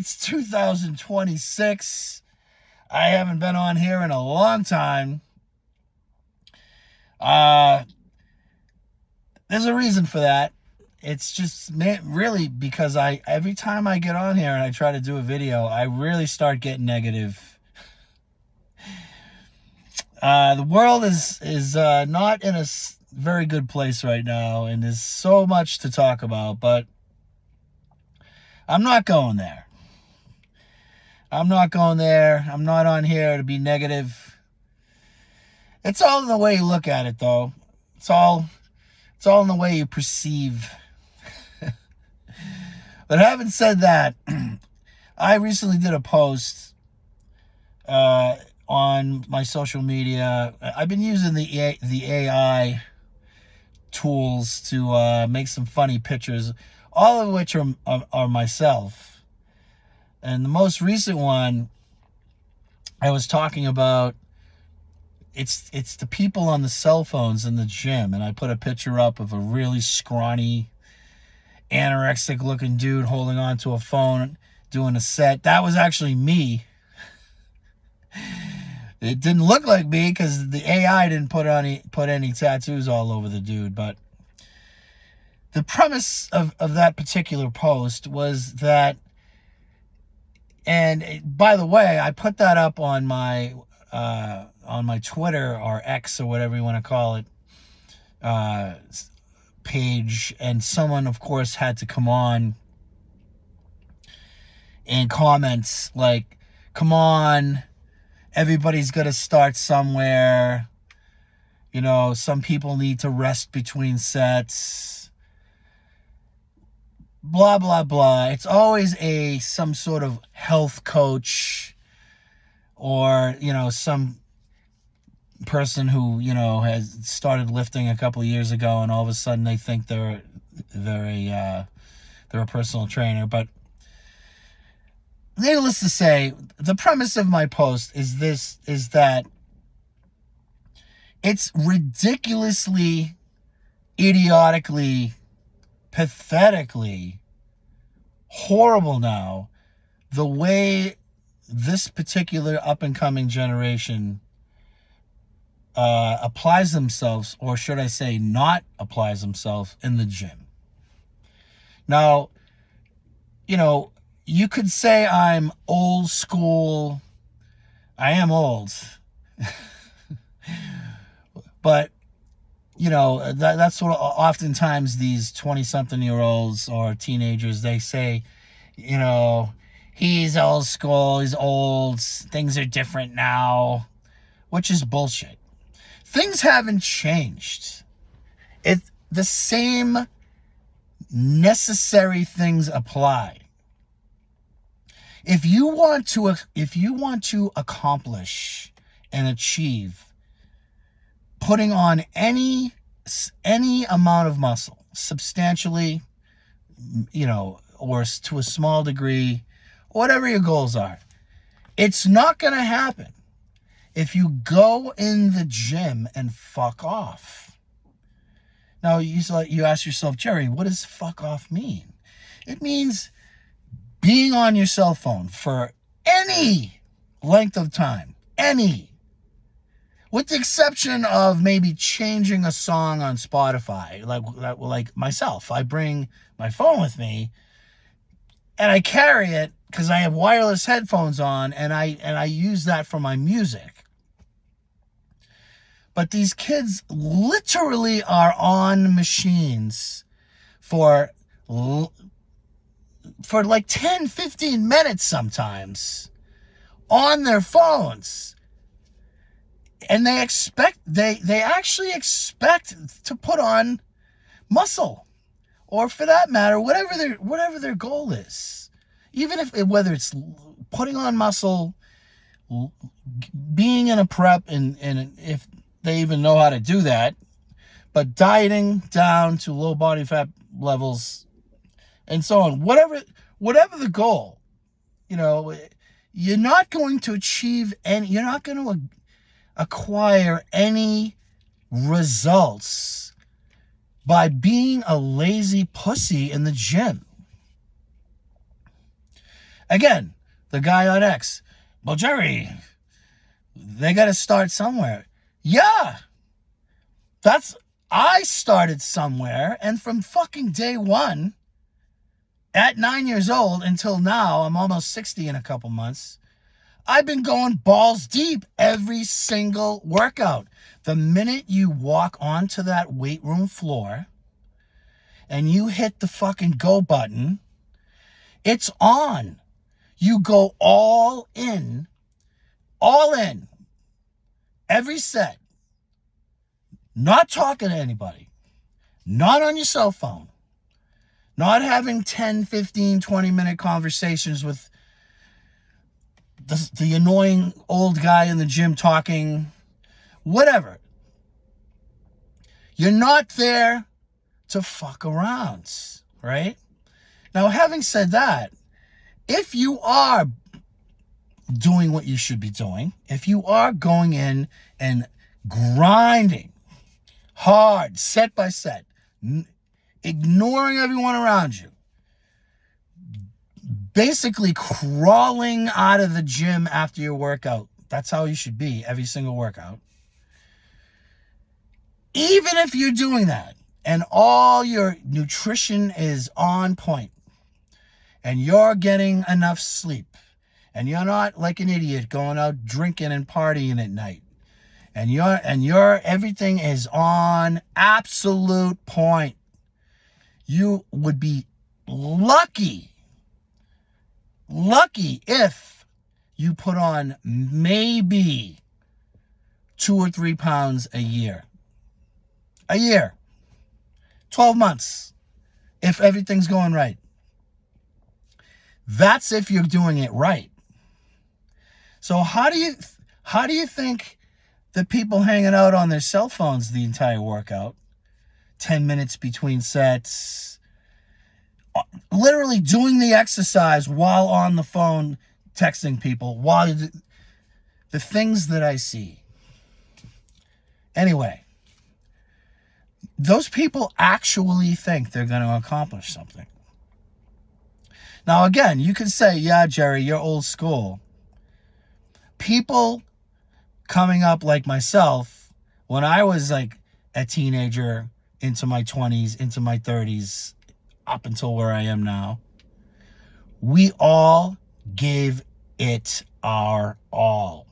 It's 2026. I haven't been on here in a long time. There's a reason for that. It's just really because every time I get on here and I try to do a video, I really start getting negative. The world is not in a very good place right now, and there's so much to talk about, but I'm not going there. I'm not on here to be negative. It's all in the way you look at it, though. It's all in the way you perceive. But having said that, I recently did a post on my social media. I've been using the AI tools to make some funny pictures, all of which are myself. And the most recent one, I was talking about, it's the people on the cell phones in the gym, and I put a picture up of a really scrawny, anorexic looking dude holding on to a phone doing a set. That was actually me. It didn't look like me because the AI didn't put any tattoos all over the dude. But the premise of that particular post was that, and by the way, I put that up on my Twitter or X or whatever you want to call it page, and someone of course had to come on in comments like, come on, everybody's got to start somewhere, some people need to rest between sets, blah blah blah. It's always some sort of health coach or some person who has started lifting a couple of years ago, and all of a sudden they think they're a personal trainer. But needless to say, the premise of my post is that it's ridiculously, idiotically, pathetically horrible now the way this particular up-and-coming generation applies themselves, or should I say not applies themselves, in the gym. Now, you could say I'm old school. I am old. But, that's what oftentimes these 20-something-year-olds or teenagers, they say, he's old school, he's old, things are different now, which is bullshit. Things haven't changed. The same necessary things apply. If you want to accomplish and achieve putting on any amount of muscle, substantially, or to a small degree, whatever your goals are, it's not going to happen if you go in the gym and fuck off. Now, you ask yourself, Jerry, what does fuck off mean? It means being on your cell phone for any length of time, with the exception of maybe changing a song on Spotify. Like myself, I bring my phone with me and I carry it because I have wireless headphones on, and I use that for my music. But these kids literally are on machines for like 10, 15 minutes sometimes on their phones. And they actually expect to put on muscle, or for that matter, whatever their goal is. Even whether it's putting on muscle, being in a prep, and if they even know how to do that, but dieting down to low body fat levels and so on. Whatever the goal, you're not going to achieve you're not going to acquire any results by being a lazy pussy in the gym. Again, the guy on X, well, Jerry, they got to start somewhere. Yeah, I started somewhere, and from fucking day one, at 9 years old until now, I'm almost 60 in a couple months, I've been going balls deep every single workout. The minute you walk onto that weight room floor and you hit the fucking go button, it's on. You go all in, every set. Not talking to anybody, not on your cell phone, not having 10, 15, 20-minute conversations with the annoying old guy in the gym talking, whatever. You're not there to fuck around, right? Now, having said that, if you are doing what you should be doing, if you are going in and grinding hard, set by set, ignoring everyone around you, basically crawling out of the gym after your workout, that's how you should be every single workout. Even if you're doing that and all your nutrition is on point and you're getting enough sleep and you're not like an idiot going out drinking and partying at night, and your everything is on absolute point, you would be lucky if you put on maybe 2 or 3 pounds a year. 12 months, if everything's going right. That's if you're doing it right. So how do you think the people hanging out on their cell phones the entire workout, 10 minutes between sets, literally doing the exercise while on the phone texting people, while the things that I see. Anyway, those people actually think they're going to accomplish something. Now, again, you can say, yeah, Jerry, you're old school. People coming up like myself, when I was like a teenager, into my 20s, into my 30s, up until where I am now, we all gave it our all.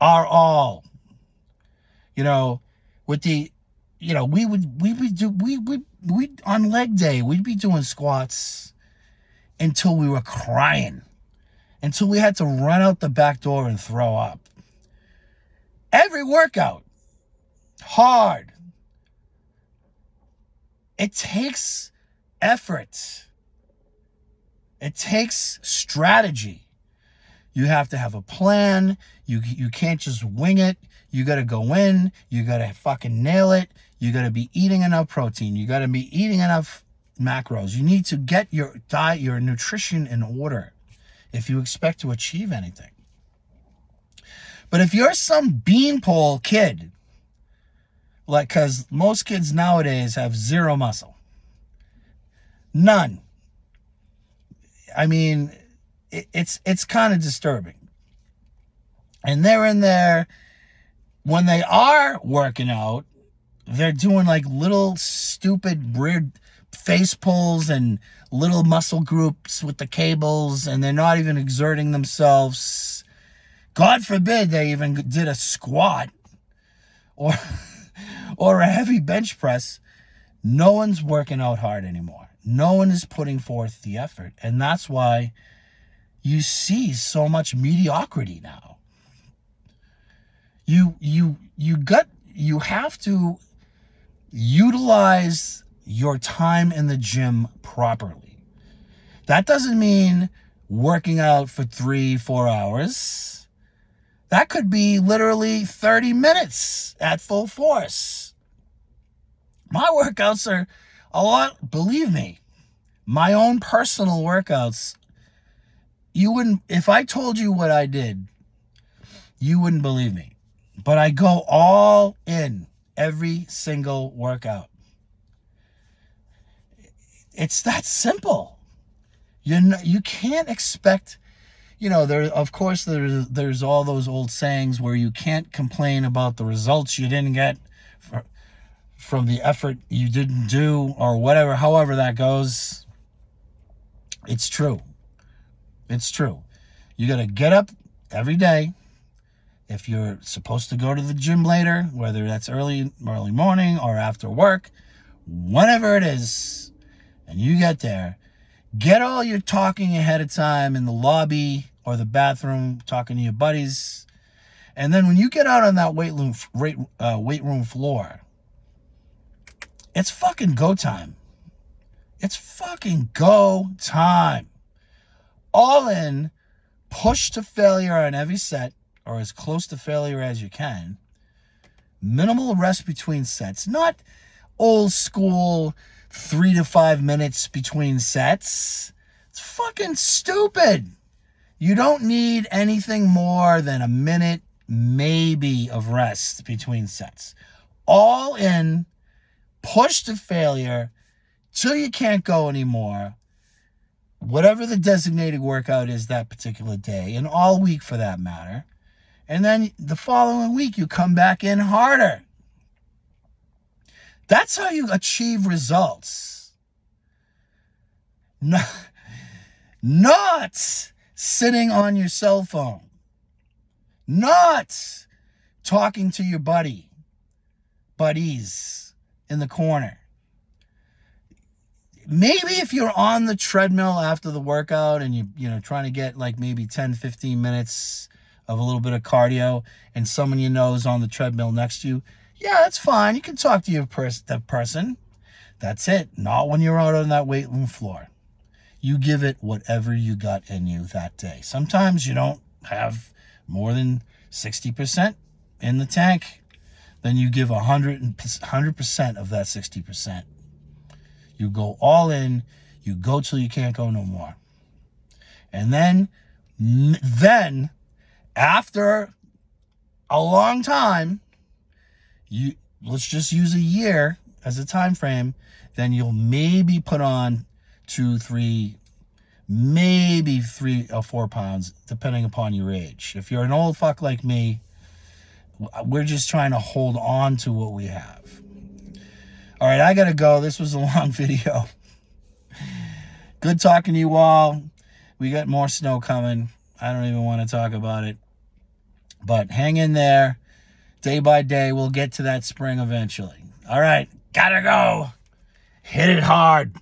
Our all. You know, with the, you know, we on leg day, we'd be doing squats until we were crying, until we had to run out the back door and throw up. Every workout, hard. It takes effort. It takes strategy. You have to have a plan. You can't just wing it. You got to go in. You got to fucking nail it. You got to be eating enough protein. You got to be eating enough macros. You need to get your diet, your nutrition in order if you expect to achieve anything. But if you're some beanpole kid, like, because most kids nowadays have zero muscle. None. I mean, it's kind of disturbing. And they're in there, when they are working out, they're doing like little stupid weird face pulls and little muscle groups with the cables, and they're not even exerting themselves. God forbid they even did a squat or a heavy bench press. No one's working out hard anymore. No one is putting forth the effort. And that's why you see so much mediocrity now. You have to utilize your time in the gym properly. That doesn't mean working out for 3-4 hours. That could be literally 30 minutes at full force. My workouts are a lot, believe me, my own personal workouts, you wouldn't, if I told you what I did, you wouldn't believe me. But I go all in every single workout. It's that simple. You can't expect, of course there's all those old sayings where you can't complain about the results you didn't get from the effort you didn't do, or whatever, however that goes. It's true. It's true. You got to get up every day. If you're supposed to go to the gym later, whether that's early morning or after work, whenever it is, and you get there, get all your talking ahead of time in the lobby or the bathroom, talking to your buddies. And then when you get out on that weight room floor, it's fucking go time. It's fucking go time. All in, push to failure on every set, or as close to failure as you can. Minimal rest between sets. Not old school 3 to 5 minutes between sets. It's fucking stupid. You don't need anything more than a minute, maybe, of rest between sets. All in, push to failure till you can't go anymore. Whatever the designated workout is that particular day, and all week for that matter. And then the following week, you come back in harder. That's how you achieve results. Not sitting on your cell phone. Not talking to your buddies in the corner. Maybe if you're on the treadmill after the workout and you're trying to get like maybe 10, 15 minutes of a little bit of cardio, and someone you know is on the treadmill next to you, yeah, that's fine. You can talk to that person. That's it. Not when you're out on that weight room floor. You give it whatever you got in you that day. Sometimes you don't have more than 60% in the tank. Then you give 100% of that 60%. You go all in. You go till you can't go no more. And then after a long time, let's just use a year as a time frame, then you'll maybe put on 2, 3, maybe 3 or 4 pounds, depending upon your age. If you're an old fuck like me, we're just trying to hold on to what we have. All right, I gotta go. This was a long video. Good talking to you all. We got more snow coming. I don't even want to talk about it. But hang in there. Day by day, we'll get to that spring eventually. All right, gotta go. Hit it hard.